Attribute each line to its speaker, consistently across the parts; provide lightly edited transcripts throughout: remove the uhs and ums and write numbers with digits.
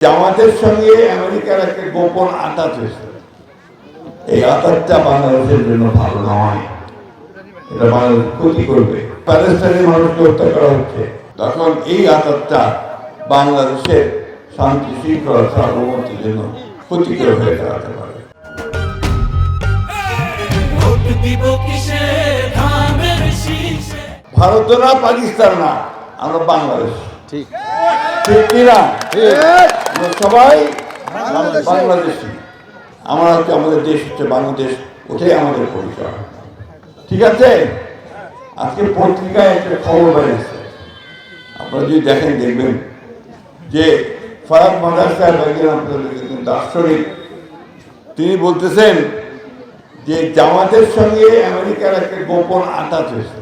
Speaker 1: জামাতের সঙ্গে আমেরিকার একটা গোপন আঁতাত হয়েছে। এই আঁতাতটা বাংলাদেশের জন্য ভালো নয়, এটা বাংলাদেশ ক্ষতি করবে। প্যালেস্টাইনের মানুষকে হত্যা করা হচ্ছে, তখন এই আঁতাতটা বাংলাদেশের শান্তি শৃঙ্খলা সার্বভৌমত্বের জন্য ক্ষতিকর হয়ে দাঁড়াতে পারে। ভারত না, পাকিস্তান না, আমরা বাংলাদেশ। ঠিক ঠিক কিনা? সবাই বাংলাদেশি। আমরা হচ্ছে, আমাদের দেশ হচ্ছে বাংলাদেশ, ওটাই আমাদের পরিচয়। ঠিক আছে? আজকে পত্রিকায় একটা খবর বেরিয়েছে, আপনারা যদি দেখেন দেখবেন যে ফারাক মাদার সাহেব একজন দার্শনিক, তিনি বলতেছেন যে জামাতের সঙ্গে আমেরিকার একটা গোপন আঁতাত হয়েছে।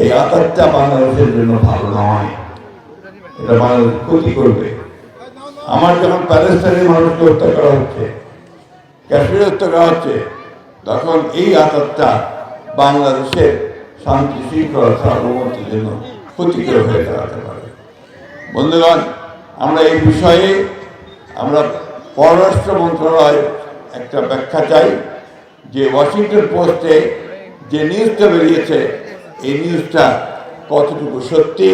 Speaker 1: এই আঁতাতটা বাংলাদেশের জন্য ভালো নয়, এটা বাংলাদেশ ক্ষতি করবে। আমার যখন প্যালেস্টাইনের মানুষকে হত্যা করা হচ্ছে, কাশ্মীরে হত্যা করা হচ্ছে, তখন এই আঁতাতটা বাংলাদেশের শান্তি শৃঙ্খলা সার্বভৌমত্বের জন্য ক্ষতিকর হয়ে দাঁড়াতে পারে। বন্ধুগণ, আমরা এই বিষয়ে আমরা পররাষ্ট্র মন্ত্রণালয় একটা ব্যাখ্যা চাই যে ওয়াশিংটন পোস্টে যে নিউজটা বেরিয়েছে, এই নিউজটা কতটুকু সত্যি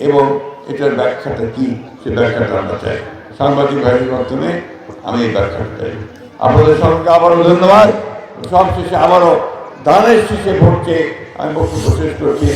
Speaker 1: এবং এটার ব্যাখ্যাটা কি, সে ব্যাখ্যাটা আমরা চাই। সাংবাদিক ভাইয়ের মাধ্যমে আমি এই ব্যাখ্যাটা চাই। আপনাদের সবাইকে আবারও ধন্যবাদ। সবশেষে আবারও দানের শীষে ভোট চেয়ে আমি বক্তব্য শেষ করছি।